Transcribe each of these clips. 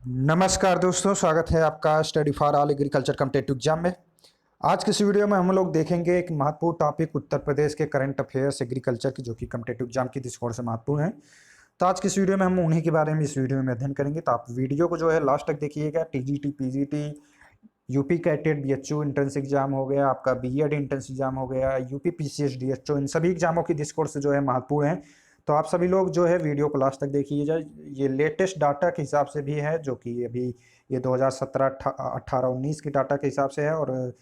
नमस्कार दोस्तों, स्वागत है आपका study for all agriculture competitive exam में। आज के इस वीडियो में हम लोग देखेंगे एक महत्वपूर्ण टॉपिक उत्तर प्रदेश के करंट अफेयर्स एग्रीकल्चर की, जो कि कॉम्पिटिटिव एग्जाम की दृष्टिकोण से महत्वपूर्ण है। तो आज की इस वीडियो में हम उन्हीं के बारे में इस वीडियो में अध्ययन करेंगे। तो आप वीडियो को जो है लास्ट तक देखिएगा। TGT, PGT, UP CATET, BHU entrance exam हो गया, आपका बीएड एंट्रेंस एग्जाम हो गया, यूपी पीसीएस, डीएचओ, इन सभी एग्जामों की दृष्टिकोण से जो है महत्वपूर्ण है। तो आप सभी लोग जो है वीडियो को लास्ट तक देखिएगा। ये लेटेस्ट डाटा के हिसाब से भी है, जो कि अभी ये 2017 18 19 की डाटा के हिसाब से है, और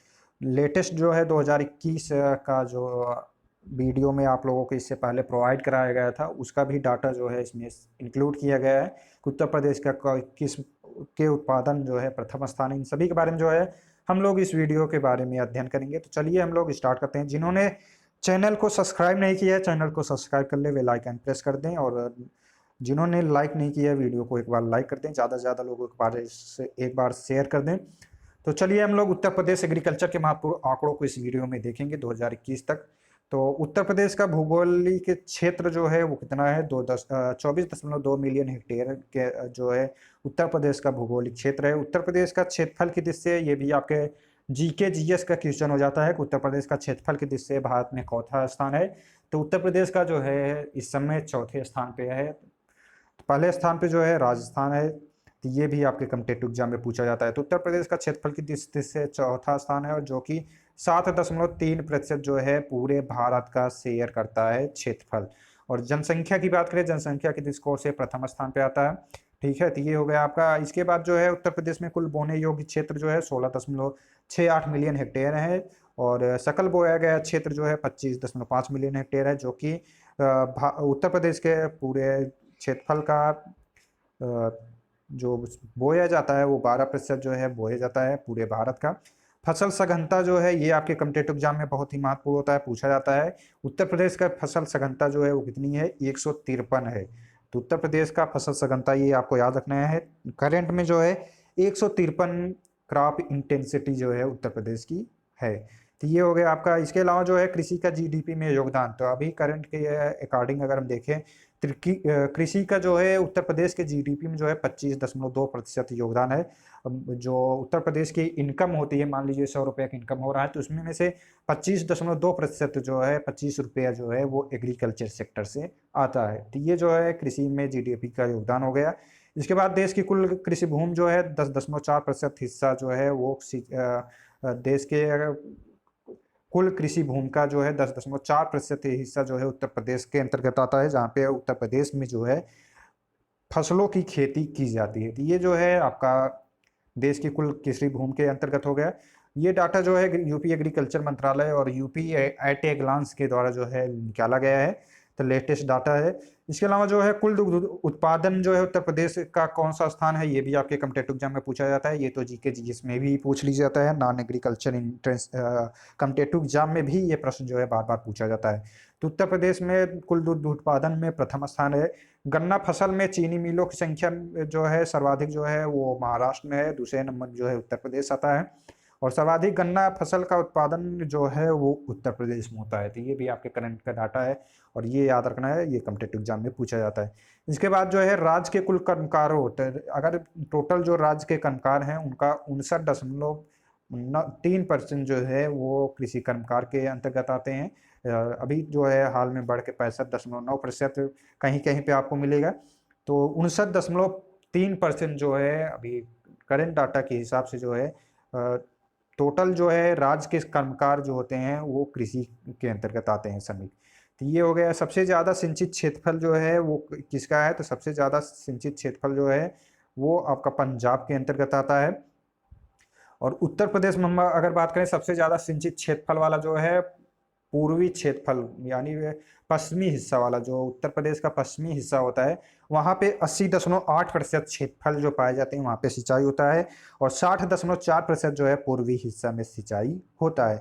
लेटेस्ट जो है 2021 का जो वीडियो में आप लोगों को इससे पहले प्रोवाइड कराया गया था, उसका भी डाटा जो है इसमें इंक्लूड किया गया है कि उत्तर प्रदेश का किस के उत्पादन जो है प्रथम स्थान है। इन सभी के बारे में जो है हम लोग इस वीडियो के बारे में अध्ययन करेंगे। तो चलिए हम लोग स्टार्ट करते हैं। जिन्होंने चैनल को सब्सक्राइब नहीं किया है, चैनल को सब्सक्राइब कर ले, बेल आइकन प्रेस कर दें, और जिन्होंने लाइक नहीं किया है वीडियो को एक बार लाइक कर दें, ज़्यादा से ज़्यादा लोगों के एक बार शेयर कर दें। तो चलिए हम लोग उत्तर प्रदेश एग्रीकल्चर के महत्वपूर्ण आंकड़ों को इस वीडियो में देखेंगे 2021 तक। तो उत्तर प्रदेश का भौगोलिक क्षेत्र जो है वो कितना है, 24.2 मिलियन हेक्टेयर के जो है उत्तर प्रदेश का भौगोलिक क्षेत्र है। उत्तर प्रदेश का क्षेत्रफल की दृष्टि से ये भी आपके जीके जीएस का क्वेश्चन हो जाता है कि उत्तर प्रदेश का क्षेत्रफल की दृष्टि से भारत में कौथा स्थान है। तो उत्तर प्रदेश का जो है इस समय चौथे स्थान पे है। तो पहले स्थान पे जो है राजस्थान है। तो ये भी आपके कॉम्पिटिटिव एग्जाम में पूछा जाता है। तो उत्तर प्रदेश का क्षेत्रफल की दृष्टि से चौथा स्थान है, और जो कि 7.3% जो है पूरे भारत का शेयर करता है क्षेत्रफल। और जनसंख्या की बात करें, जनसंख्या की दृष्टिकोण से प्रथम स्थान पे आता है। ठीक है, तो ये हो गया आपका। इसके बाद जो है उत्तर प्रदेश में कुल बोने योग्य क्षेत्र जो है 16.68 मिलियन हेक्टेयर है, और सकल बोया गया क्षेत्र जो है 25.5 मिलियन हेक्टेयर है, जो कि उत्तर प्रदेश के पूरे क्षेत्रफल का जो बोया जाता है वो 12% जो है बोया जाता है पूरे भारत का। फसल सघनता जो है ये आपके कॉम्पिटिटिव एग्जाम में बहुत ही महत्वपूर्ण होता है, पूछा जाता है। उत्तर प्रदेश का फसल सघनता जो है वो कितनी है, 153 है। तो उत्तर प्रदेश का फसल सघनता ये आपको याद रखना है। करंट में जो है 153 क्रॉप इंटेंसिटी जो है उत्तर प्रदेश की है। तो ये हो गया आपका। इसके अलावा जो है कृषि का जीडीपी में योगदान, तो अभी करंट के अकॉर्डिंग अगर हम देखें तो कृषि का जो है उत्तर प्रदेश के जीडीपी में जो है 25.2% योगदान है। जो उत्तर प्रदेश की इनकम होती है, मान लीजिए 100 रुपये का इनकम हो रहा है, तो उसमें में से 25.2% जो है 25 रुपया जो है वो एग्रीकल्चर सेक्टर से आता है। तो ये जो है कृषि में जीडीपी का योगदान हो गया। इसके बाद देश की कुल कृषि भूमि जो है 10.4% हिस्सा जो है वो देश के कुल कृषि भूमि का जो है 10.4% हिस्सा जो है उत्तर प्रदेश के अंतर्गत आता है, जहाँ पे उत्तर प्रदेश में जो है फसलों की खेती की जाती है। तो ये जो है आपका देश की कुल कृषि भूमि के अंतर्गत हो गया। ये डाटा जो है यूपी एग्रीकल्चर मंत्रालय और यूपी एट ए ग्लांस के द्वारा जो है निकाला गया है। तो लेटेस्ट डाटा है। इसके अलावा जो है कुल दुग्ध उत्पादन जो है उत्तर प्रदेश का कौन सा स्थान है, ये भी आपके कॉम्पिटिटिव एग्जाम में पूछा जाता है। ये तो जीके जीएस में भी पूछ लिया जाता है, non agriculture entrance competitive exam में भी ये प्रश्न जो है बार बार पूछा जाता है। तो उत्तर प्रदेश में कुल दूध उत्पादन में प्रथम स्थान है। गन्ना फसल में चीनी मिलों की संख्या जो है सर्वाधिक जो है वो महाराष्ट्र में है, दूसरे नंबर जो है उत्तर प्रदेश आता है, और सर्वाधिक गन्ना फसल का उत्पादन जो है वो उत्तर प्रदेश में होता है। तो ये भी आपके करंट का डाटा है, और ये याद रखना है, ये कॉम्पिटिटिव एग्जाम में पूछा जाता है। इसके बाद जो है राज्य के कुल कर्मकारों होते हैं, अगर टोटल जो राज्य के कर्मकार हैं उनका 59.3% जो है वो कृषि कर्मकार के अंतर्गत आते हैं। अभी जो है हाल में बढ़ के 65.9% कहीं कहीं पे आपको मिलेगा। तो 59.3% जो है अभी करंट डाटा के हिसाब से जो है टोटल जो है राज्य के कर्मकार जो होते हैं वो कृषि के अंतर्गत आते हैं श्रमिक। तो ये हो गया। सबसे ज़्यादा सिंचित क्षेत्रफल जो है वो किसका है, तो सबसे ज़्यादा सिंचित क्षेत्रफल जो है वो आपका पंजाब के अंतर्गत आता है। और उत्तर प्रदेश में हम अगर बात करें, सबसे ज़्यादा सिंचित क्षेत्रफल वाला जो है पूर्वी क्षेत्रफल, यानी पश्चिमी हिस्सा वाला, जो उत्तर प्रदेश का पश्चिमी हिस्सा होता है, वहाँ पे 80.8% क्षेत्रफल जो पाए जाते हैं वहाँ पे सिंचाई होता है, और 60.4% जो है पूर्वी हिस्सा में सिंचाई होता है।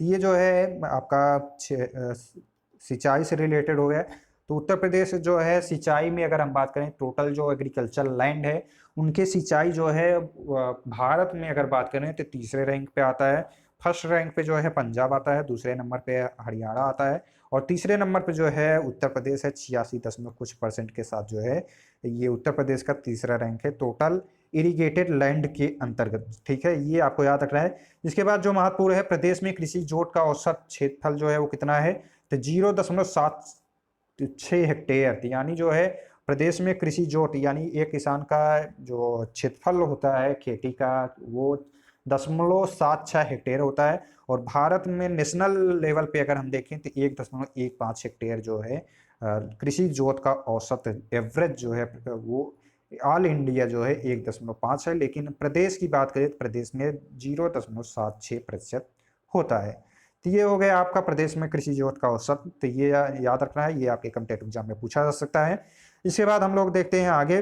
तो ये जो है आपका सिंचाई से रिलेटेड हो गया। तो उत्तर प्रदेश जो है सिंचाई में अगर हम बात करें, टोटल जो एग्रीकल्चर लैंड है उनके सिंचाई जो है भारत में अगर बात करें तो तीसरे रैंक पे आता है। फर्स्ट रैंक पे जो है पंजाब आता है, दूसरे नंबर पे हरियाणा आता है, और तीसरे नंबर पे जो है उत्तर प्रदेश है 86 दशमलव कुछ % के साथ जो है ये उत्तर प्रदेश का तीसरा रैंक है टोटल इरिगेटेड लैंड के अंतर्गत। ठीक है, ये आपको याद रखना है। इसके बाद जो महत्वपूर्ण है, प्रदेश में कृषि जोत का औसत क्षेत्रफल जो है वो कितना है, तो 0.76 हेक्टेयर, यानी जो है प्रदेश में कृषि जोत यानी एक किसान का जो क्षेत्रफल होता है खेती का वो 0.76 हेक्टेयर होता है। और भारत में नेशनल लेवल पे अगर हम देखें तो 1.15 हेक्टेयर जो है कृषि जोत का औसत एवरेज जो है वो ऑल इंडिया जो है 1.5 है, लेकिन प्रदेश की बात करें तो प्रदेश में 0.76% होता है। तो ये हो गया आपका प्रदेश में कृषि जोत का औसत। तो ये याद रखना है, ये आपके कॉम्पिटिटिव एग्जाम में पूछा जा सकता है। इसके बाद हम लोग देखते हैं आगे।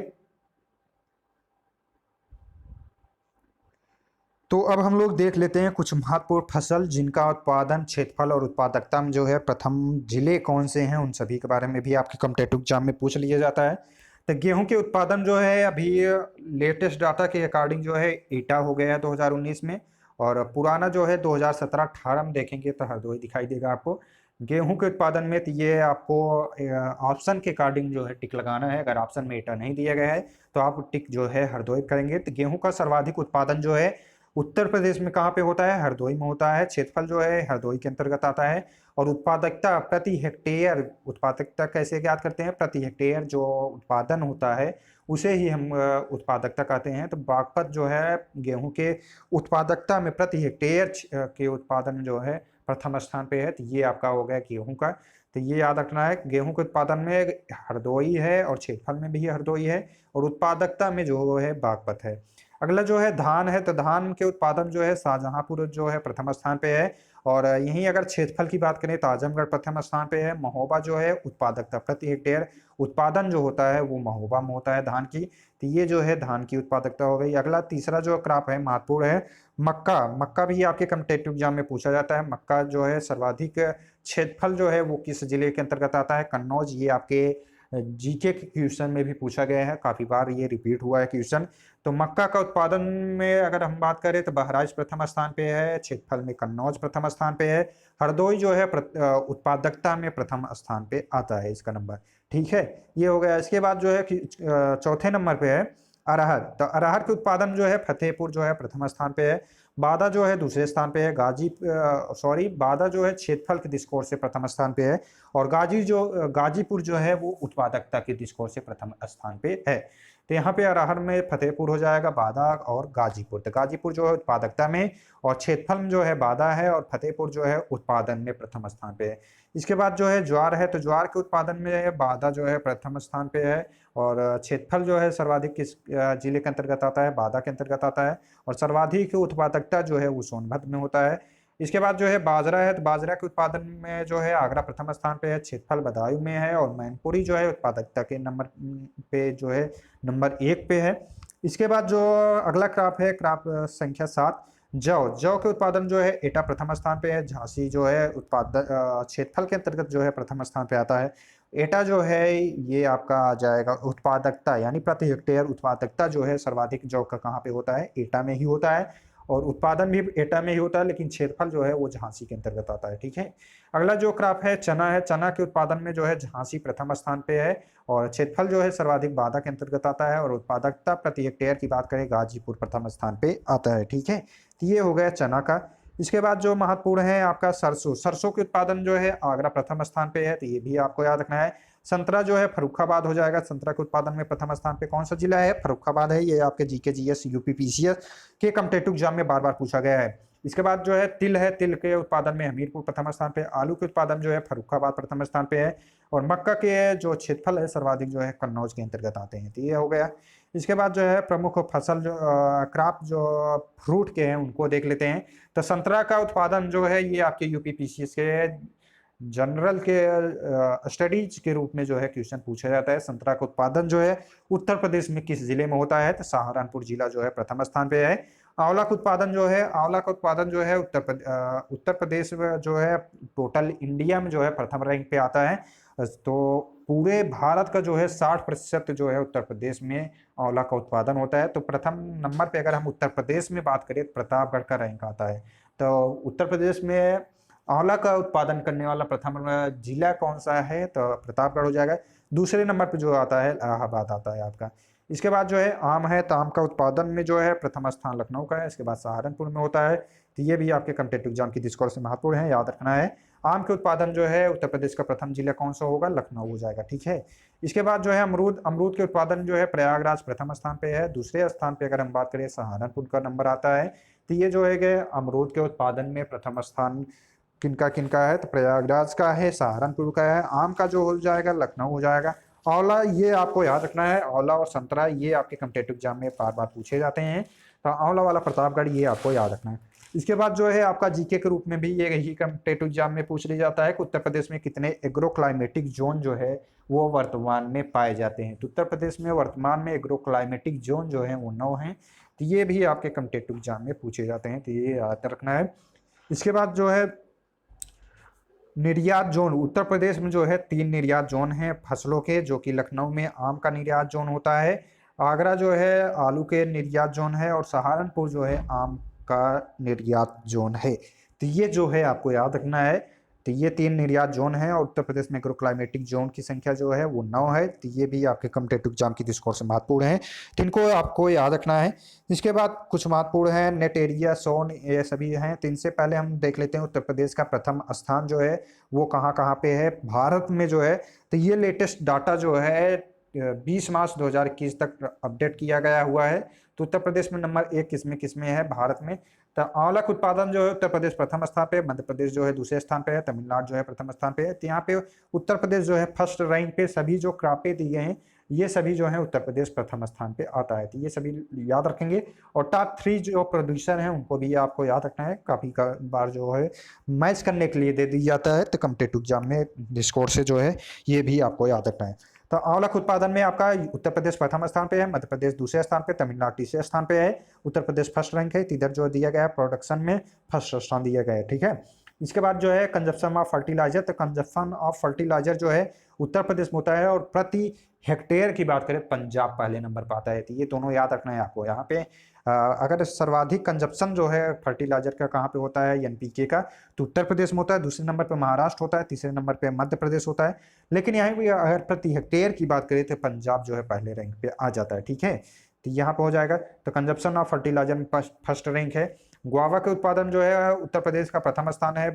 तो अब हम लोग देख लेते हैं कुछ महत्वपूर्ण फसल जिनका उत्पादन, क्षेत्रफल और उत्पादकता में जो है प्रथम जिले कौन से हैं, उन सभी के बारे में भी आपके कॉम्पिटिटिव एग्जाम में पूछ लिया जाता है। तो गेहूं के उत्पादन जो है अभी लेटेस्ट डाटा के अकॉर्डिंग जो है ईटा हो गया है 2019 में, और पुराना जो है 2017-18 में देखेंगे तो हरदोई दिखाई देगा आपको। गेहूं के उत्पादन में तो ये आपको ऑप्शन के अकॉर्डिंग जो है टिक लगाना है। अगर ऑप्शन में ईटा नहीं दिया गया है तो आप टिक जो है हरदोई करेंगे। तो गेहूं का सर्वाधिक उत्पादन जो है उत्तर प्रदेश में कहाँ पे होता है, हरदोई में होता है। क्षेत्रफल जो है हरदोई के अंतर्गत आता है। और उत्पादकता प्रति हेक्टेयर, उत्पादकता कैसे ज्ञात करते हैं, प्रति हेक्टेयर जो उत्पादन होता है उसे ही हम उत्पादकता कहते हैं। तो बागपत जो है गेहूं के उत्पादकता में प्रति हेक्टेयर के उत्पादन जो है प्रथम स्थान पे है। तो ये आपका हो गया गेहूं का। तो ये याद रखना है, गेहूं के उत्पादन में हरदोई है और क्षेत्रफल में भी हरदोई है और उत्पादकता में जो है बागपत है। अगला जो है धान है, तो धान के उत्पादन जो है शाहजहांपुर जो है प्रथम स्थान पे है। और यहीं अगर क्षेत्रफल की बात करें तो आजमगढ़ प्रथम स्थान पे है। महोबा जो है उत्पादकता प्रति हेक्टेयर उत्पादन जो होता है वो महोबा में होता है धान की। तो ये जो है धान की उत्पादकता हो गई। अगला तीसरा जो क्रॉप है महत्वपूर्ण है मक्का। मक्का भी आपके कॉम्पिटिटिव एग्जाम में पूछा जाता है। मक्का जो है सर्वाधिक क्षेत्रफल जो है वो किस जिले के अंतर्गत आता है, कन्नौज। ये आपके जीके के क्वेश्चन में भी पूछा गया है, काफी बार ये रिपीट हुआ है क्वेश्चन। तो मक्का का उत्पादन में अगर हम बात करें तो बहराइच प्रथम स्थान पे है, क्षेत्रफल में कन्नौज प्रथम स्थान पे है। हरदोई जो है उत्पादकता में प्रथम स्थान पे आता है इसका नंबर। ठीक है, ये हो गया। इसके बाद जो है चौथे नंबर पे है अरहर। तो अरहर के उत्पादन जो है फतेहपुर जो है प्रथम स्थान पे है। बादा जो है दूसरे स्थान पे है। बादा जो है क्षेत्रफल के दृष्टिकोण से प्रथम स्थान पे है। और गाजीपुर जो है वो उत्पादकता के दृष्टिकोण से प्रथम स्थान पे है। तो यहाँ पे अरहर में फतेहपुर हो जाएगा, बादा और गाजीपुर। तो गाजीपुर जो है उत्पादकता में और क्षेत्रफल में जो है बादा है, और फतेहपुर जो है उत्पादन में प्रथम स्थान पे है। इसके बाद जो है ज्वार है, तो ज्वार के उत्पादन में बादा जो है प्रथम स्थान पे है। और क्षेत्रफल जो है सर्वाधिक किस जिले के अंतर्गत आता है, बादा के अंतर्गत आता है। और सर्वाधिक उत्पादकता जो है वो सोनभद्र में होता है। इसके बाद जो है बाजरा है, तो बाजरा के उत्पादन में जो है आगरा प्रथम स्थान पे है, क्षेत्रफल बदायूं में है। और मैनपुरी जो है उत्पादकता के नंबर पे जो है नंबर 1 पे है। इसके बाद जो अगला क्रॉप है, क्रॉप संख्या 7, जौ के उत्पादन जो है एटा प्रथम स्थान पे है। झांसी जो है उत्पादन क्षेत्रफल के अंतर्गत जो है प्रथम स्थान पे आता है। एटा जो है ये आपका आ जाएगा उत्पादकता, यानी प्रति हेक्टेयर उत्पादकता जो है सर्वाधिक जौ का कहाँ पे होता है, एटा में ही होता है। और उत्पादन भी एटा में ही होता है, लेकिन क्षेत्रफल जो है वो झांसी के अंतर्गत आता है। ठीक है, अगला जो क्रॉप है चना है। चना के उत्पादन में जो है झांसी प्रथम स्थान पे है। और क्षेत्रफल जो है सर्वाधिक बादा के अंतर्गत आता है। और उत्पादकता प्रति हेक्टेयर की बात करें गाजीपुर प्रथम स्थान पे आता है। ठीक है, तो ये हो गया चना का। इसके बाद जो महत्वपूर्ण है आपका सरसों। सरसों के उत्पादन जो है आगरा प्रथम स्थान पे है, तो ये भी आपको याद रखना है। संतरा जो है फर्रुखाबाद हो जाएगा। संतरा के उत्पादन में प्रथम स्थान पे कौन सा जिला है, फर्रुखाबाद है। ये आपके जीके जीएस यूपी पीसीएस के कॉम्पिटिटिव एग्जाम में बार बार पूछा गया है। इसके बाद जो है तिल है। तिल के उत्पादन में हमीरपुर प्रथम स्थान पे। आलू के उत्पादन जो है फर्रुखाबाद प्रथम स्थान पे है। और मक्का के जो क्षेत्रफल है सर्वाधिक जो है कन्नौज के अंतर्गत आते हैं। तो ये हो गया। इसके बाद जो है प्रमुख फसल जो क्रॉप जो फ्रूट के हैं उनको देख लेते हैं। तो संतरा का उत्पादन जो है ये आपके यूपी पीसीएस के जनरल के स्टडीज के रूप में जो है क्वेश्चन पूछा जाता है। संतरा का उत्पादन जो है उत्तर प्रदेश में किस जिले में होता है, तो सहारनपुर जिला जो है प्रथम स्थान पे है। आंवला का उत्पादन जो है उत्तर प्रदेश में जो है टोटल इंडिया में जो है प्रथम रैंक पे आता है। तो पूरे भारत का जो है 60% जो है उत्तर प्रदेश में आंवला का उत्पादन होता है। तो प्रथम नंबर पे अगर हम उत्तर प्रदेश में बात करें, प्रतापगढ़ का रैंक आता है। तो उत्तर प्रदेश में आंवला का उत्पादन करने वाला प्रथम जिला कौन सा है, तो प्रतापगढ़ हो जाएगा। दूसरे नंबर पे जो आता है इलाहाबाद आता है आपका। इसके बाद जो है आम है, तो आम का उत्पादन में जो है प्रथम स्थान लखनऊ का है, इसके बाद सहारनपुर में होता है। तो ये भी आपके कॉम्पिटिटिव एग्जाम की दृष्टिकोण से महत्वपूर्ण है, याद रखना है। आम के उत्पादन जो है उत्तर प्रदेश का प्रथम जिला कौन सा होगा, लखनऊ हो जाएगा, ठीक है। इसके बाद जो है अमरूद, अमरूद के उत्पादन जो है प्रयागराज प्रथम स्थान पे है। दूसरे स्थान पे अगर हम बात करें सहारनपुर का नंबर आता है। तो ये जो है कि अमरूद के उत्पादन में प्रथम स्थान किनका किनका है, तो प्रयागराज का है, सहारनपुर का है। आम का जो हो जाएगा लखनऊ हो जाएगा। आंवला, ये आपको याद रखना है, आंवला और संतरा ये आपके कॉम्पिटिटिव एग्जाम में बार बार पूछे जाते हैं। तो आंवला वाला प्रतापगढ़ ये आपको याद रखना है। इसके बाद जो है आपका जीके के रूप में भी ये यही कॉम्पिटिटिव एग्जाम में पूछ लिया जाता है कि उत्तर प्रदेश में कितने एग्रो क्लाइमेटिक जोन जो है वो वर्तमान में पाए जाते हैं। तो उत्तर प्रदेश में वर्तमान में एग्रो क्लाइमेटिक जोन जो है वो 9 हैं। तो ये भी आपके कॉम्पिटिटिव एग्जाम में पूछे जाते हैं, तो ये याद रखना है। इसके बाद जो है निर्यात जोन, उत्तर प्रदेश में जो है 3 निर्यात जोन हैं फसलों के, जो कि लखनऊ में आम का निर्यात जोन होता है, आगरा जो है आलू के निर्यात जोन है, और सहारनपुर जो है आम का निर्यात जोन है। तो ये जो है आपको याद रखना है। तो ये 3 निर्यात जोन है, और उत्तर प्रदेश में एग्रो क्लाइमेटिक जोन की संख्या जो है वो 9 है। तो ये भी आपके कॉम्पिटिटिव एग्जाम की दृष्टिकोण से महत्वपूर्ण है, तो इनको आपको याद रखना है। इसके बाद कुछ महत्वपूर्ण है, नेट एरिया, सोन, ये सभी हैं। तो इनसे पहले हम देख लेते हैं उत्तर प्रदेश का प्रथम स्थान जो है वो कहाँ कहाँ पे है भारत में जो है। तो ये लेटेस्ट डाटा जो है 20 मार्च 2021 तक अपडेट किया गया हुआ है। तो उत्तर प्रदेश में नंबर 1 किसमें है भारत में। तो आंवला का उत्पादन जो है उत्तर प्रदेश प्रथम स्थान पे, मध्य प्रदेश जो है दूसरे स्थान पे है, तमिलनाडु जो है प्रथम स्थान पे है। तो यहाँ पे उत्तर प्रदेश जो है फर्स्ट रैंक पे, सभी जो क्रापे दिए हैं ये सभी जो है उत्तर प्रदेश प्रथम स्थान पे आता है। तो ये सभी याद रखेंगे। और टॉप 3 जो प्रोड्यूसर हैं उनको भी आपको याद रखना है, काफी बार जो है मैच करने के लिए दे दिया जाता है। तो कॉम्पिटिटिव एग्जाम में डिस्कोर से जो है ये भी आपको याद रखना है। तो आंवला के उत्पादन में आपका उत्तर प्रदेश प्रथम स्थान पे है, मध्य प्रदेश दूसरे स्थान पे, तमिलनाडु तीसरे स्थान पे है, उत्तर प्रदेश फर्स्ट रैंक है। इधर जो दिया गया है प्रोडक्शन में फर्स्ट स्थान दिया गया है, ठीक है। इसके बाद जो है कंजप्शन ऑफ फर्टिलाइजर, तो कंजप्शन ऑफ फर्टिलाइजर जो है उत्तर प्रदेश में होता है, और प्रति हेक्टेयर की बात करें पंजाब पहले नंबर पर आता है। तो ये दोनों याद रखना है आपको। यहाँ पे अगर सर्वाधिक कंजप्शन जो है फर्टिलाइजर का कहाँ पे होता है, एनपीके का, तो उत्तर प्रदेश में होता है। दूसरे नंबर पे महाराष्ट्र होता है, तीसरे नंबर पे मध्य प्रदेश होता है। लेकिन यहाँ भी अगर प्रति हेक्टेयर की बात करें तो पंजाब जो है पहले रैंक पे आ जाता है, ठीक है। तो यहाँ पे हो जाएगा। तो कंजप्शन ऑफ फर्टिलाइजर में फर्स्ट रैंक है। गुआवा के उत्पादन जो है उत्तर प्रदेश का प्रथम स्थान है,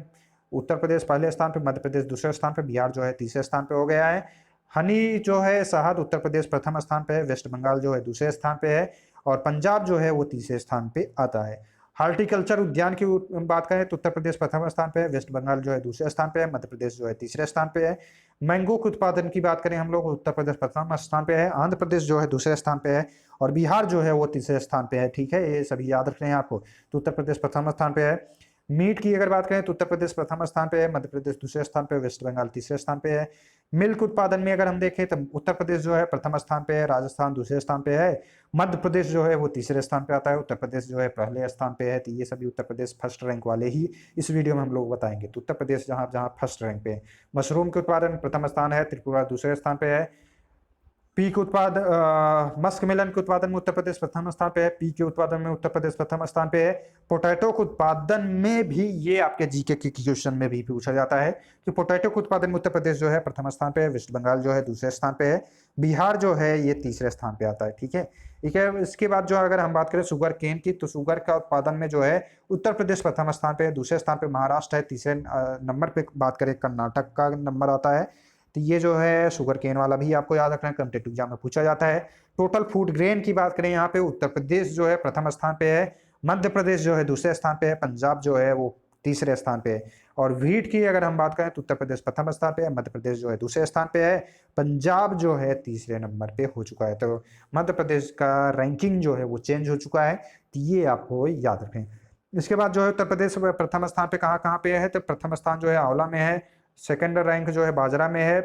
उत्तर प्रदेश पहले स्थान पे, मध्य प्रदेश दूसरे स्थान पे, बिहार जो है तीसरे स्थान पे हो गया है। हनी जो है शहद उत्तर प्रदेश प्रथम स्थान पे है, वेस्ट बंगाल जो है दूसरे स्थान पे है, और पंजाब जो है वो तीसरे स्थान पे आता है। हार्टिकल्चर उद्यान की बात करें तो उत्तर प्रदेश प्रथम स्थान पे है, वेस्ट बंगाल जो है दूसरे स्थान पे है, मध्य प्रदेश जो है तीसरे स्थान पे है। मैंगो के उत्पादन की बात करें हम लोग, उत्तर प्रदेश प्रथम स्थान पे है, आंध्र प्रदेश जो है दूसरे स्थान पे है, और बिहार जो है वो तीसरे स्थान पे है, ठीक है। ये सभी याद रखने हैं आपको। तो उत्तर प्रदेश प्रथम स्थान पे है। मीट की अगर बात करें तो उत्तर प्रदेश प्रथम स्थान पे है, मध्य प्रदेश दूसरे स्थान पे, वेस्ट बंगाल तीसरे स्थान पे है। मिल्क उत्पादन में अगर हम देखें तो उत्तर प्रदेश जो है प्रथम स्थान पे है, राजस्थान दूसरे स्थान पे है, मध्य प्रदेश जो है वो तीसरे स्थान पे आता है, उत्तर प्रदेश जो है पहले स्थान पे है। तो ये सभी उत्तर प्रदेश फर्स्ट रैंक वाले ही इस वीडियो में हम लोग बताएंगे। तो उत्तर प्रदेश जहाँ जहाँ फर्स्ट रैंक पे है। मशरूम के उत्पादन प्रथम स्थान है, त्रिपुरा दूसरे स्थान पे है। पी के उत्पाद मस्क मेलन के उत्पादन में उत्तर प्रदेश प्रथम स्थान पे है, पी के उत्पादन में उत्तर प्रदेश प्रथम स्थान पे है। पोटैटो के उत्पादन में भी ये आपके जीके के क्वेश्चन में भी पूछा जाता है कि पोटैटो के उत्पादन में उत्तर प्रदेश जो है प्रथम स्थान पे है, वेस्ट बंगाल जो है दूसरे स्थान पे है, बिहार जो है ये तीसरे स्थान पे आता है, ठीक है। ठीक है। इसके बाद जो अगर हम बात करें शुगर केन की, तो शुगर का उत्पादन में जो है उत्तर प्रदेश प्रथम स्थान पे है, दूसरे स्थान पे महाराष्ट्र है, तीसरे नंबर पे बात करें कर्नाटक का नंबर आता है। तो ये जो है शुगर केन वाला भी आपको याद रखना है, कॉम्पिटिटिव एग्जाम में पूछा जाता है। टोटल फूड ग्रेन की बात करें यहाँ पे उत्तर प्रदेश जो है प्रथम स्थान पे है, मध्य प्रदेश जो है दूसरे स्थान पे है, पंजाब जो है वो तीसरे स्थान पे है। और व्हीट की अगर हम बात करें तो उत्तर प्रदेश प्रथम स्थान पे है, मध्य प्रदेश जो है दूसरे स्थान पे है, पंजाब जो है तीसरे नंबर पे हो चुका है। तो मध्य प्रदेश का रैंकिंग जो है वो चेंज हो चुका है, तो ये आपको याद रखें। इसके बाद जो है उत्तर प्रदेश प्रथम स्थान पे कहाँ कहाँ पे है, तो प्रथम स्थान जो है आंवला में है, सेकंड रैंक जो है बाजरा में है,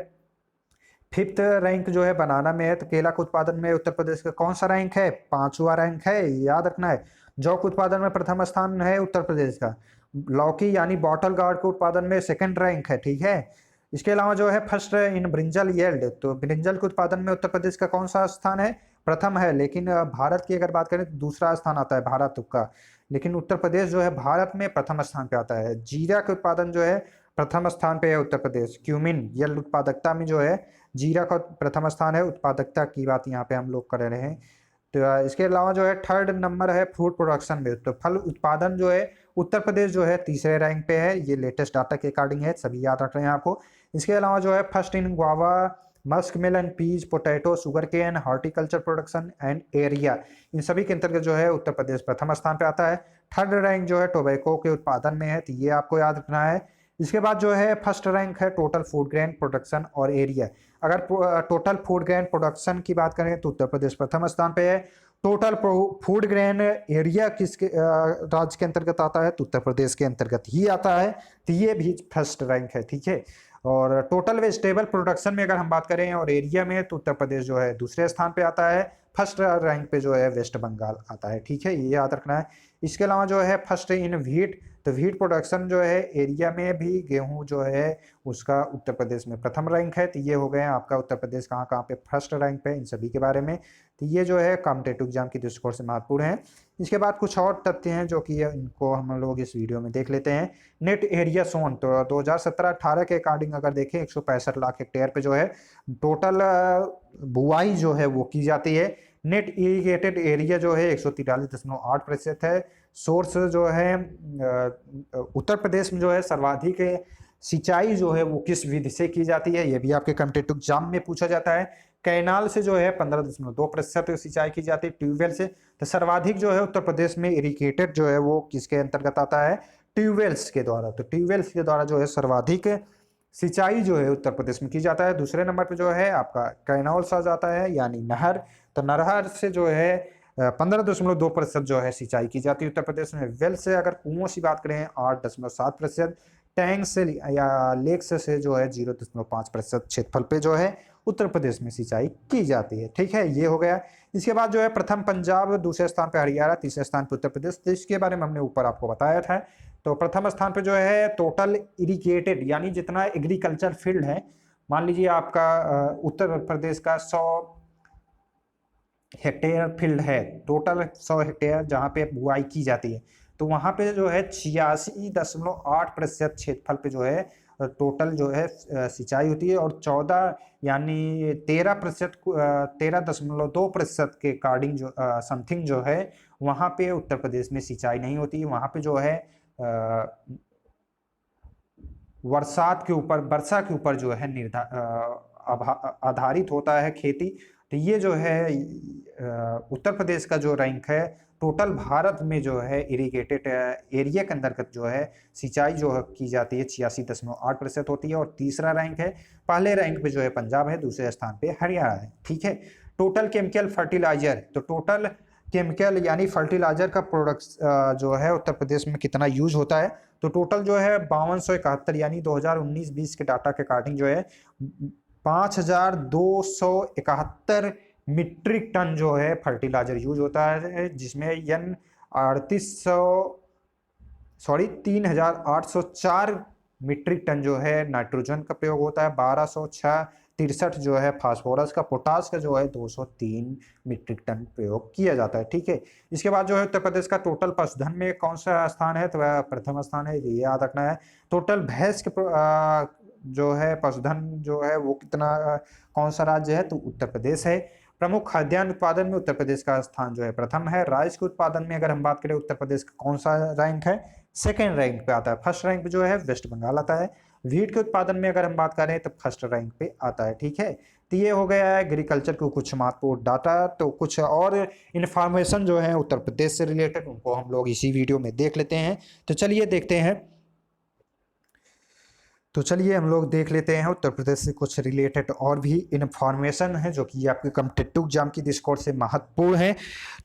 फिफ्थ रैंक जो है बनाना में है। तो केला के उत्पादन में उत्तर प्रदेश का कौन सा रैंक है, 5वां रैंक है, याद रखना है। जौ के उत्पादन में प्रथम स्थान है उत्तर प्रदेश का। लौकी यानी बॉटल गार्ड के उत्पादन में सेकंड रैंक है, ठीक है। इसके अलावा जो है फर्स्ट इन ब्रिंजल येल्ड, तो ब्रिंजल के उत्पादन में उत्तर प्रदेश का कौन सा स्थान है, प्रथम है। लेकिन भारत की अगर बात करें तो दूसरा स्थान आता है भारत का, लेकिन उत्तर प्रदेश जो है भारत में प्रथम स्थान पे आता है। जीरा के उत्पादन जो है प्रथम स्थान पे है उत्तर प्रदेश। क्यूमिन येल्ड उत्पादकता में जो है जीरा का प्रथम स्थान है। उत्पादकता की बात यहाँ पे हम लोग कर रहे हैं। तो इसके अलावा जो है थर्ड नंबर है फ्रूट प्रोडक्शन में, तो फल उत्पादन जो है उत्तर प्रदेश जो है तीसरे रैंक पे है। ये लेटेस्ट डाटा के अकॉर्डिंग है, सभी याद रख रहे हैं आपको। इसके अलावा जो है first in guava, muskmelon, peas, potato, sugarcane, horticulture production and area, इन सभी के अंतर्गत जो है उत्तर प्रदेश प्रथम स्थान पे आता है। थर्ड रैंक जो है टोबैको के उत्पादन में है, तो ये आपको याद रखना है। इसके बाद जो है फर्स्ट रैंक है टोटल फूड ग्रेन प्रोडक्शन और एरिया। अगर टोटल फूड ग्रेन प्रोडक्शन की बात करें तो उत्तर प्रदेश प्रथम स्थान पे है। टोटल फूड ग्रेन एरिया किसके राज्य के अंतर्गत आता है, तो उत्तर प्रदेश के अंतर्गत ही आता है, तो ये भी फर्स्ट रैंक है, ठीक है। और टोटल वेजिटेबल प्रोडक्शन में अगर हम बात करें और एरिया में, तो उत्तर प्रदेश जो है दूसरे स्थान पे आता है। फर्स्ट रैंक पे जो है वेस्ट बंगाल आता है, ठीक है, ये याद रखना है। इसके अलावा जो है फर्स्ट इन व्हीट, तो व्हीट प्रोडक्शन जो है एरिया में भी गेहूं जो है उसका उत्तर प्रदेश में प्रथम रैंक है। तो ये हो गए आपका उत्तर प्रदेश कहाँ कहाँ पे फर्स्ट रैंक पे, इन सभी के बारे में। तो ये जो है कॉम्पिटेटिव एग्जाम की दृष्टिकोण से महत्वपूर्ण है। इसके बाद कुछ और तथ्य हैं जो कि इनको हम लोग इस वीडियो में देख लेते हैं। नेट एरिया सोन, तो 2017-18 के अकॉर्डिंग अगर देखें 165 लाख हेक्टेयर पे जो है टोटल बुआई जो है वो की जाती है। नेट इरीगेटेड एरिया जो है 143.8% है। सोर्स जो है उत्तर प्रदेश में जो है सर्वाधिक सिंचाई जो है वो किस विधि से की जाती है, ये भी आपके कॉम्पिटेटिव एग्जाम में पूछा जाता है। कैनाल से जो है 15.2% सिंचाई की जाती है। ट्यूबवेल से, तो सर्वाधिक जो है उत्तर प्रदेश में इरिगेटेड जो है वो किसके अंतर्गत आता है, ट्यूबवेल्स के द्वारा। तो ट्यूबवेल्स के द्वारा जो है सर्वाधिक सिंचाई जो है उत्तर प्रदेश में की जाता है। दूसरे नंबर पे जो है आपका कैनाल्स आ जाता है, यानी नहर। तो नहर से जो है 15.2% जो है सिंचाई की जाती है उत्तर प्रदेश में। वेल से अगर कुओं से बात करें 8.7%, टैंक से या लेक से जो है 0.5% क्षेत्रफल पे जो है उत्तर प्रदेश में सिंचाई की जाती है, ठीक है, ये हो गया। इसके बाद जो है प्रथम पंजाब, दूसरे स्थान पे हरियाणा, तीसरे स्थान पे उत्तर प्रदेश। तो इसके बारे में हमने ऊपर आपको बताया था। तो प्रथम स्थान पे जो है टोटल इरिगेटेड, यानी जितना एग्रीकल्चर फील्ड है, मान लीजिए आपका उत्तर प्रदेश का 100 हेक्टेयर फील्ड है, टोटल 100 हेक्टेयर जहाँ पे बुआई की जाती है, तो वहाँ पे जो है 86.8% क्षेत्रफल पे जो है टोटल जो है सिंचाई होती है। और 14 यानी 13.2% के अकॉर्डिंग जो समथिंग जो है वहाँ पे उत्तर प्रदेश में सिंचाई नहीं होती है। वहाँ पे जो है वर्षा के ऊपर जो है आधारित होता है खेती। तो ये जो है उत्तर प्रदेश का जो रैंक है टोटल भारत में जो है इरिगेटेड एरिया के अंतर्गत जो है सिंचाई जो है की जाती है 86.8% होती है। और तीसरा रैंक है, पहले रैंक पे जो है पंजाब है, दूसरे स्थान पे हरियाणा है, ठीक है। टोटल केमिकल फर्टिलाइजर, तो टोटल केमिकल यानी फर्टिलाइजर का प्रोडक्ट जो है उत्तर प्रदेश में कितना यूज होता है, तो टोटल जो है 5271 यानी 2019-20 के डाटा के अकॉर्डिंग जो है 5271 मीट्रिक टन जो है फर्टिलाइजर यूज होता है, जिसमें 3804 मीट्रिक टन जो है नाइट्रोजन का प्रयोग होता है, 1263 जो है फास्फोरस का, पोटास का जो है 203 मीट्रिक टन प्रयोग किया जाता है, ठीक है। इसके बाद जो है उत्तर प्रदेश का टोटल पशुधन में कौन सा स्थान है, तो वह प्रथम स्थान है, ये याद रखना है। टोटल भैंस के जो है पशुधन जो है वो कितना, कौन सा राज्य है, तो उत्तर प्रदेश है। प्रमुख खाद्यान्न उत्पादन में उत्तर प्रदेश का स्थान जो है प्रथम है। राइस के उत्पादन में अगर हम बात करें उत्तर प्रदेश का कौन सा रैंक है, सेकेंड रैंक पे आता है। फर्स्ट रैंक पे जो है वेस्ट बंगाल आता है। व्हीट के उत्पादन में अगर हम बात करें तो फर्स्ट रैंक पे आता है, ठीक है। तो ये हो गया है एग्रीकल्चर को कुछ महत्वपूर्ण डाटा। तो कुछ और इन्फॉर्मेशन जो है उत्तर प्रदेश से रिलेटेड उनको हम लोग इसी वीडियो में देख लेते हैं। तो चलिए देखते हैं। तो चलिए हम लोग देख लेते हैं उत्तर प्रदेश से कुछ रिलेटेड और भी इन्फॉर्मेशन है जो कि आपके कॉम्पिटिटिव एग्जाम की दृष्टिकोण से महत्वपूर्ण है।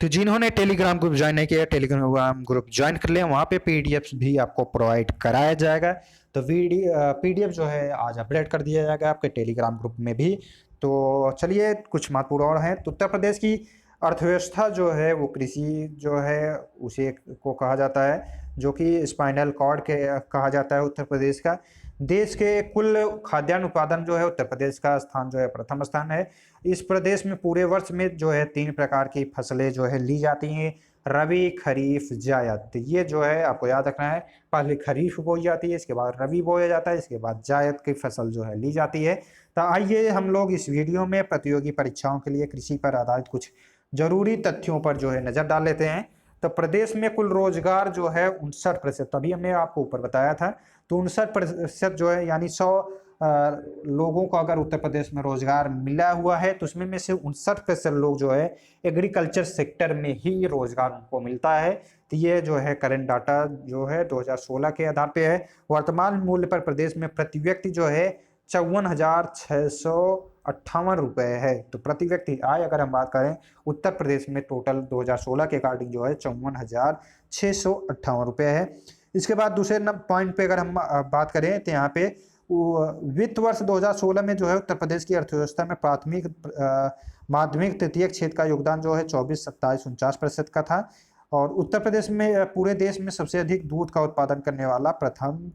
तो जिन्होंने टेलीग्राम ग्रुप ज्वाइन नहीं किया, टेलीग्राम ग्रुप ज्वाइन कर लें, वहाँ पे पीडीएफ भी आपको प्रोवाइड कराया जाएगा। तो पीडीएफ जो है आज अपडेट कर दिया जाएगा आपके टेलीग्राम ग्रुप में भी। तो चलिए कुछ महत्वपूर्ण और हैं। तो उत्तर प्रदेश की अर्थव्यवस्था जो है वो कृषि जो है उसे को कहा जाता है, जो कि स्पाइनल कॉर्ड के कहा जाता है उत्तर प्रदेश का। देश के कुल खाद्यान्न उत्पादन जो है उत्तर प्रदेश का स्थान जो है प्रथम स्थान है। इस प्रदेश में पूरे वर्ष में जो है 3 प्रकार की फसलें जो है ली जाती हैं। रबी, खरीफ, जायद। तो ये जो है आपको याद रखना है, पहले खरीफ बोई जाती है, इसके बाद रबी बोया जाता है, इसके बाद जायद की फसल जो है ली जाती है। तो आइए हम लोग इस वीडियो में प्रतियोगी परीक्षाओं के लिए कृषि पर आधारित कुछ जरूरी तथ्यों पर जो है नजर डाल लेते हैं। तो प्रदेश में कुल रोजगार जो है 59%, तभी हमने आपको ऊपर बताया था। तो 59% जो है यानी 100 लोगों को अगर उत्तर प्रदेश में रोजगार मिला हुआ है तो उसमें में से 59% लोग जो है एग्रीकल्चर सेक्टर में ही रोजगार उनको मिलता है। तो ये जो है करंट डाटा जो है 2016 के आधार पे है। वर्तमान मूल्य पर प्रदेश में प्रति व्यक्ति जो है 54,658 रुपए है। तो प्रति व्यक्ति आय अगर हम बात करें उत्तर प्रदेश में टोटल 2016 के अकॉर्डिंग जो है 54,658 रुपए है। इसके बाद दूसरे पॉइंट पे अगर हम बात करें तो यहाँ पे वित्त वर्ष 2016 में जो है उत्तर प्रदेश की अर्थव्यवस्था में प्राथमिक माध्यमिक तृतीयक क्षेत्र का योगदान जो है 24, 27, 49% का था। और उत्तर प्रदेश में पूरे देश में सबसे अधिक दूध का उत्पादन करने वाला प्रथम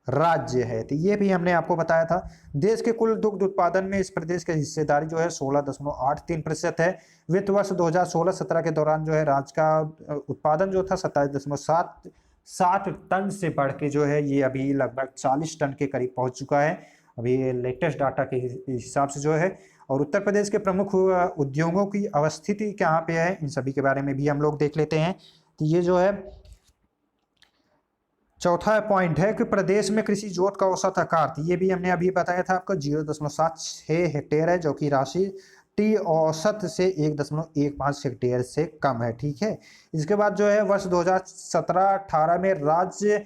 राज्य है। तो ये भी हमने आपको बताया था। देश के कुल दुग्ध उत्पादन में इस प्रदेश की हिस्सेदारी जो है 16.83% है। वित्त वर्ष 2016-17 के दौरान जो है राज्य का उत्पादन जो था 27.7 टन से बढ़ के जो है ये अभी लगभग 40 टन के करीब पहुंच चुका है, अभी लेटेस्ट डाटा के हिसाब से जो है। और उत्तर प्रदेश के प्रमुख उद्योगों की अवस्थिति कहाँ पे है, इन सभी के बारे में भी हम लोग देख लेते हैं। तो ये जो है चौथा पॉइंट है कि प्रदेश में कृषि जोत का औसत आकार, ये भी हमने अभी बताया था आपको 0.76 हेक्टेयर है, जो कि राष्ट्रीय औसत से 1.15 हेक्टेयर से कम है। ठीक है। इसके बाद जो है वर्ष 2017-18 में राज्य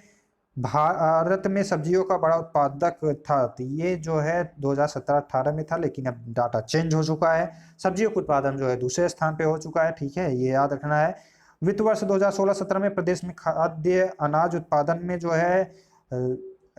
भारत में सब्जियों का बड़ा उत्पादक था। तो ये जो है 2017-18 में था, लेकिन अब डाटा चेंज हो चुका है, सब्जियों का उत्पादन जो है दूसरे स्थान पे हो चुका है। ठीक है, ये याद रखना है। वित्त वर्ष 2016-17 में प्रदेश में खाद्य अनाज उत्पादन में जो है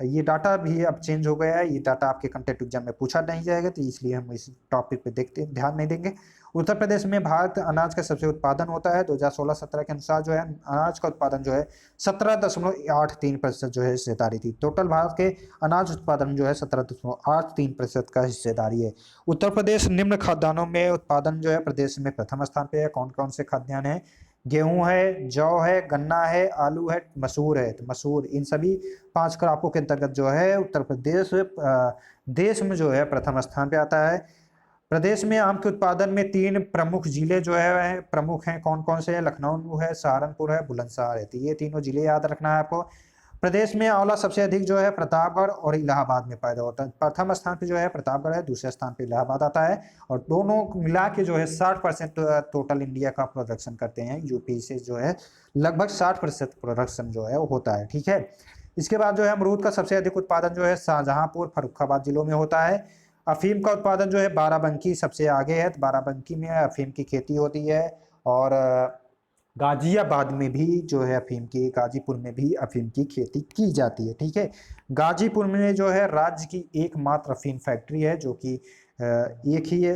ये डाटा भी अब चेंज हो गया है, ये डाटा आपके कॉम्पिटिटिव एग्जाम में पूछा नहीं जाएगा, तो इसलिए हम इस टॉपिक पे देखते ध्यान नहीं देंगे। उत्तर प्रदेश में भारत अनाज का सबसे उत्पादन होता है। 2016-17 के अनुसार जो है अनाज का उत्पादन जो है 17.83% जो है हिस्सेदारी थी। टोटल भारत के अनाज उत्पादन जो है 17.83% का हिस्सेदारी है। उत्तर प्रदेश निम्न खाद्यान्नों में उत्पादन जो है प्रदेश में प्रथम स्थान पे है। कौन कौन से खाद्यान्न है? गेहूं है, जौ है, गन्ना है, आलू है, मसूर है। तो मसूर, इन सभी 5 क्रॉपों के अंतर्गत जो है उत्तर प्रदेश देश में जो है प्रथम स्थान पे आता है। प्रदेश में आम के उत्पादन में 3 प्रमुख जिले जो है प्रमुख हैं। कौन कौन से हैं? लखनऊ है, सहारनपुर है, बुलंदशहर है। तो ये तीनों जिले याद रखना है आपको। प्रदेश में आंवला सबसे अधिक जो है प्रतापगढ़ और इलाहाबाद में पैदा होता है। प्रथम स्थान पे जो है प्रतापगढ़ है, दूसरे स्थान पे इलाहाबाद आता है। और दोनों मिला के जो है 60% टोटल इंडिया का प्रोडक्शन करते हैं। यूपी से जो है लगभग 60% प्रोडक्शन जो है वो होता है। ठीक है। इसके बाद जो है अमरूद का सबसे अधिक उत्पादन जो है शाहजहांपुर, फर्रुखाबाद जिलों में होता है। अफीम का उत्पादन जो है बाराबंकी सबसे आगे है। तो बाराबंकी में अफीम की खेती होती है। और गाजियाबाद में भी जो है अफीम की, गाजीपुर में भी अफीम की खेती की जाती है। ठीक है। गाजीपुर में जो है राज्य की एकमात्र अफीम फैक्ट्री है, जो कि एक ही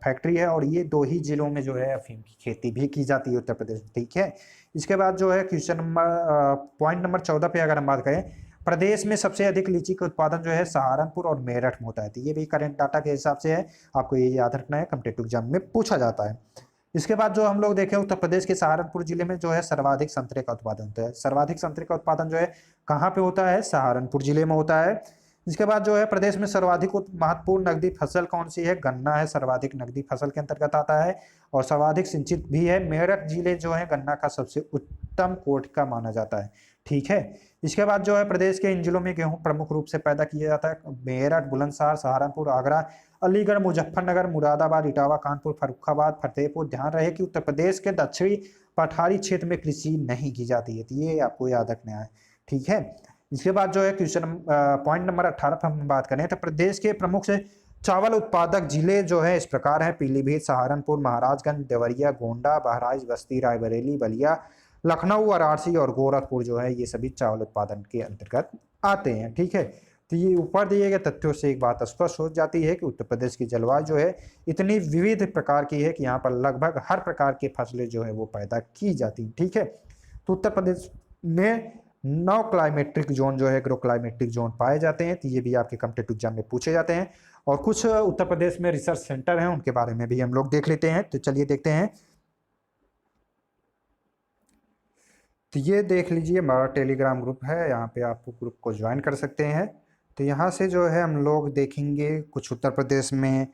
फैक्ट्री है, और ये 2 ही जिलों में जो है अफीम की खेती भी की जाती है उत्तर प्रदेश में। ठीक है। इसके बाद जो है क्वेश्चन नंबर पॉइंट नंबर 14 पे अगर हम बात करें, प्रदेश में सबसे अधिक लीची का उत्पादन जो है सहारनपुर और मेरठ में होता है। तो ये भी करंट डाटा के हिसाब से है, आपको ये याद रखना है, कॉम्पिटिटिव एग्जाम में पूछा जाता है। इसके बाद जो हम लोग देखें उत्तर प्रदेश के सहारनपुर जिले में जो है सर्वाधिक संतरे का उत्पादन होता है। सर्वाधिक संतरे का उत्पादन जो है कहाँ पे होता है? सहारनपुर जिले में होता है। इसके बाद जो है प्रदेश में सर्वाधिक महत्वपूर्ण नकदी फसल कौन सी है? गन्ना है, सर्वाधिक नकदी फसल के अंतर्गत आता है और सर्वाधिक सिंचित भी है। मेरठ जिले जो है गन्ना का सबसे उत्तम कोट का माना जाता है। ठीक है। इसके बाद जो है प्रदेश के इन जिलों में गेहूं प्रमुख रूप से पैदा किया जाता है। मेरठ, बुलंदशहर, सहारनपुर, आगरा, अलीगढ़, मुजफ्फरनगर, मुरादाबाद, इटावा, कानपुर, फर्रुखाबाद, फतेहपुर। ध्यान रहे कि उत्तर प्रदेश के दक्षिणी पठारी क्षेत्र में कृषि नहीं की जाती है, तो ये आपको याद रखना है। ठीक है। इसके बाद जो है क्वेश्चन पॉइंट नंबर 18 पर हम बात करें तो प्रदेश के प्रमुख से चावल उत्पादक जिले जो है इस प्रकार है: पीलीभीत, सहारनपुर, महाराजगंज, देवरिया, गोंडा, बहराइच, बस्ती, रायबरेली, बलिया, लखनऊ, वाराणसी और गोरखपुर जो है ये सभी चावल उत्पादन के अंतर्गत आते हैं। ठीक है। तो ये ऊपर दिए गए तथ्यों से एक बात स्पष्ट हो जाती है कि उत्तर प्रदेश की जलवायु जो है इतनी विविध प्रकार की है कि यहाँ पर लगभग हर प्रकार की फसलें जो है वो पैदा की जाती हैं। ठीक है। तो उत्तर प्रदेश में 9 क्लाइमेट्रिक जोन जो है एग्रो क्लाइमेट्रिक जोन पाए जाते हैं। तो ये भी आपके कॉम्पिटिटिव एग्जाम में पूछे जाते हैं। और कुछ उत्तर प्रदेश में रिसर्च सेंटर हैं, उनके बारे में भी हम लोग देख लेते हैं। तो चलिए देखते हैं। तो ये देख लीजिए हमारा टेलीग्राम ग्रुप है, यहाँ पे आप ग्रुप को ज्वाइन कर सकते हैं। तो यहाँ से जो है हम लोग देखेंगे कुछ उत्तर प्रदेश में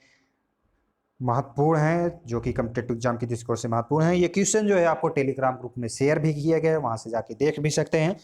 महत्वपूर्ण हैं जो कि कॉम्पिटिटिव एग्जाम की दृष्टिकोण से महत्वपूर्ण हैं। ये क्वेश्चन जो है आपको टेलीग्राम ग्रुप में शेयर भी किए गए, वहाँ से जाके देख भी सकते हैं।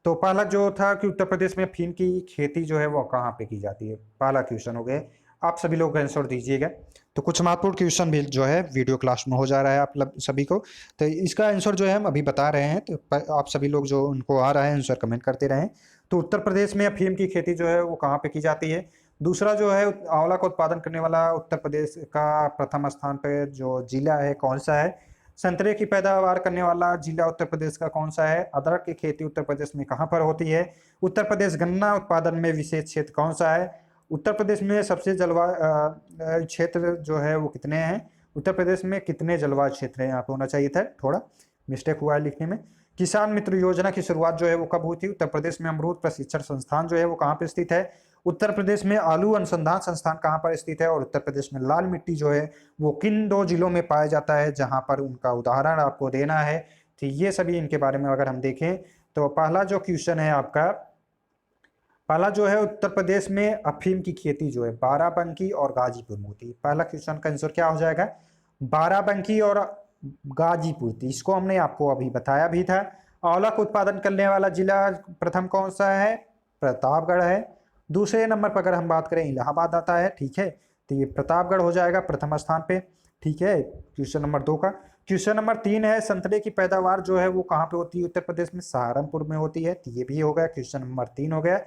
तो पहला जो था कि उत्तर प्रदेश में अफीम की खेती जो है वो कहाँ पे की जाती है, पहला क्वेश्चन हो गया। आप सभी लोग आंसर दीजिएगा। तो कुछ महत्वपूर्ण क्वेश्चन भी जो है वीडियो क्लास में हो जा रहा है आप सभी को, तो इसका आंसर जो है हम अभी बता रहे हैं। तो आप सभी लोग जो उनको आ रहा है आंसर कमेंट करते रहें। तो उत्तर प्रदेश में अफीम की खेती जो है वो कहाँ पे की जाती है। दूसरा जो है आंवला का उत्पादन करने वाला उत्तर प्रदेश का प्रथम स्थान पे जो जिला है कौन सा है। संतरे की पैदावार करने वाला जिला उत्तर प्रदेश का कौन सा है। अदरक की खेती उत्तर प्रदेश में कहाँ पर होती है। उत्तर प्रदेश गन्ना उत्पादन में विशेष क्षेत्र कौन सा है। उत्तर प्रदेश में सबसे जलवायु क्षेत्र जो है वो कितने हैं। उत्तर प्रदेश में कितने जलवायु क्षेत्र हैं, यहाँ पे होना चाहिए था, थोड़ा मिस्टेक हुआ है लिखने में। किसान मित्र योजना की शुरुआत जो है वो कब हुई थी। उत्तर प्रदेश में अमरूद प्रशिक्षण संस्थान जो है वो कहाँ पे स्थित है। उत्तर प्रदेश में आलू अनुसंधान संस्थान कहाँ पर स्थित है। और उत्तर प्रदेश में लाल मिट्टी जो है वो किन 2 जिलों में पाया जाता है, जहाँ पर उनका उदाहरण आपको देना है। तो ये सभी इनके बारे में अगर हम देखें तो पहला जो क्वेश्चन है आपका, पहला जो है उत्तर प्रदेश में अफीम की खेती जो है बाराबंकी और गाजीपुर में होती है। पहला क्वेश्चन का आंसर क्या हो जाएगा, बाराबंकी और गाजीपुर थी। इसको हमने आपको अभी बताया भी था। आंवला का उत्पादन करने वाला जिला प्रथम कौन सा है, प्रतापगढ़ है। दूसरे नंबर पर अगर हम बात करें इलाहाबाद आता है, ठीक है। तो ये प्रतापगढ़ हो जाएगा प्रथम स्थान पे, ठीक है, क्वेश्चन नंबर 2 का। क्वेश्चन नंबर 3 है संतरे की पैदावार जो है वो कहाँ पे होती है, उत्तर प्रदेश में सहारनपुर में होती है। तो ये भी हो गया, क्वेश्चन नंबर 3 हो गया,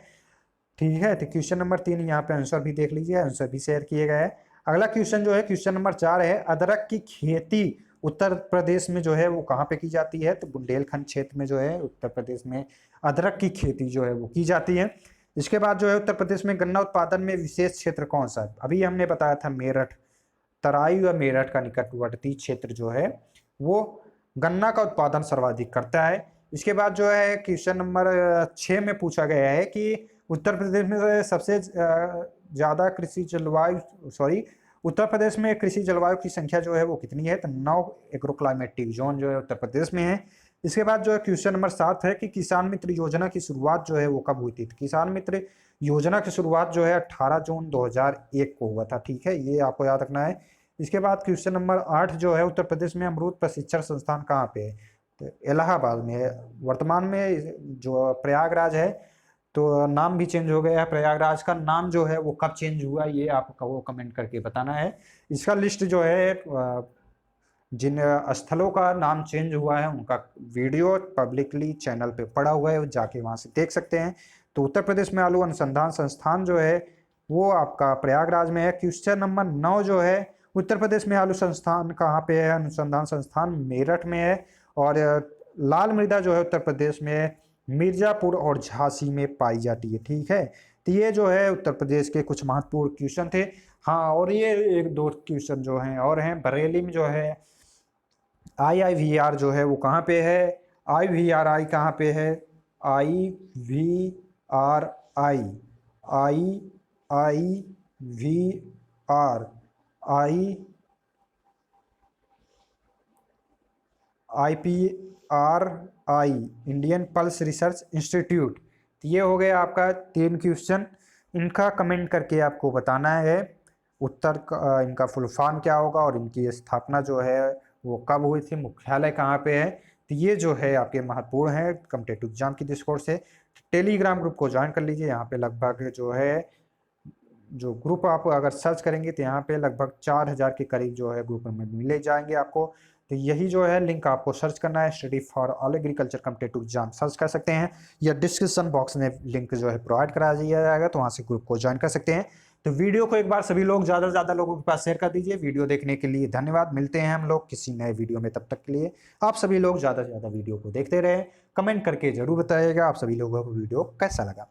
ठीक है। तो क्वेश्चन नंबर 3 यहाँ पे आंसर भी देख लीजिए, आंसर भी शेयर किए गए हैं। अगला क्वेश्चन जो है क्वेश्चन नंबर 4 है अदरक की खेती उत्तर प्रदेश में जो है वो कहाँ पे की जाती है। तो बुंदेलखंड क्षेत्र में जो है उत्तर प्रदेश में अदरक की खेती जो है वो की जाती है। इसके बाद जो है उत्तर प्रदेश में गन्ना उत्पादन में विशेष क्षेत्र कौन सा है। अभी हमने बताया था मेरठ, तराई व मेरठ का निकटवर्ती क्षेत्र जो है वो गन्ना का उत्पादन सर्वाधिक करता है। इसके बाद जो है क्वेश्चन नंबर 6 में पूछा गया है कि उत्तर प्रदेश में सबसे ज्यादा कृषि जलवायु उत्तर प्रदेश में कृषि जलवायु की संख्या जो है वो कितनी है। तो 9 एग्रो क्लाइमेटिक जोन जो है उत्तर प्रदेश में है। इसके बाद जो है क्वेश्चन नंबर 7 है कि किसान मित्र योजना की शुरुआत जो है वो कब हुई थी। तो किसान मित्र योजना की शुरुआत जो है 18 जून 2001 को हुआ था, ठीक है, ये आपको याद रखना है। इसके बाद क्वेश्चन नंबर 8 जो है उत्तर प्रदेश में अमरूद प्रशिक्षण संस्थान कहाँ पे है। तो इलाहाबाद में है। वर्तमान में जो प्रयागराज है तो नाम भी चेंज हो गया है, प्रयागराज का नाम जो है वो कब चेंज हुआ ये आपको कमेंट करके बताना है। इसका लिस्ट जो है जिन स्थलों का नाम चेंज हुआ है उनका वीडियो पब्लिकली चैनल पे पड़ा हुआ है, जाके वहां से देख सकते हैं। तो उत्तर प्रदेश में आलू अनुसंधान संस्थान जो है वो आपका प्रयागराज में है। क्वेश्चन नंबर 9 जो है उत्तर प्रदेश में आलू संस्थान कहाँ पे है, अनुसंधान संस्थान मेरठ में है। और लाल मृदा जो है उत्तर प्रदेश में मिर्जापुर और झांसी में पाई जाती है, ठीक है। तो ये जो है उत्तर प्रदेश के कुछ महत्वपूर्ण क्वेश्चन थे। हाँ, और ये 1-2 क्वेश्चन जो हैं और हैं। बरेली में जो है IIVR जो है वो कहाँ पे है, IVRI कहाँ पे है, IVRI IPRI Indian pulse research institute. तो ये हो गया आपका 3 क्वेश्चन। इनका कमेंट करके आपको बताना है उत्तर इनका फुल फॉर्म क्या होगा और इनकी स्थापना जो है वो कब हुई थी, मुख्यालय कहाँ पे है। तो ये जो है आपके महत्वपूर्ण है कॉम्पिटिटिव एग्जाम की दृष्टिकोण से। टेलीग्राम ग्रुप को ज्वाइन कर लीजिए। यहाँ पे लगभग जो है जो ग्रुप आप अगर सर्च करेंगे तो यहाँ पे लगभग 4000 के करीब जो है ग्रुप में मिले जाएंगे आपको। तो यही जो है लिंक आपको सर्च करना है, study for all agriculture competitive exam search कर सकते हैं, या डिस्क्रिप्शन बॉक्स में लिंक जो है प्रोवाइड करा दिया जाएगा, तो वहाँ से ग्रुप को ज्वाइन कर सकते हैं। तो वीडियो को एक बार सभी लोग ज़्यादा से ज़्यादा लोगों के पास शेयर कर दीजिए। वीडियो देखने के लिए धन्यवाद। मिलते हैं हम लोग किसी नए वीडियो में, तब तक के लिए आप सभी लोग ज़्यादा से ज़्यादा वीडियो को देखते रहें। कमेंट करके जरूर बताइएगा आप सभी लोगों को वीडियो कैसा लगा।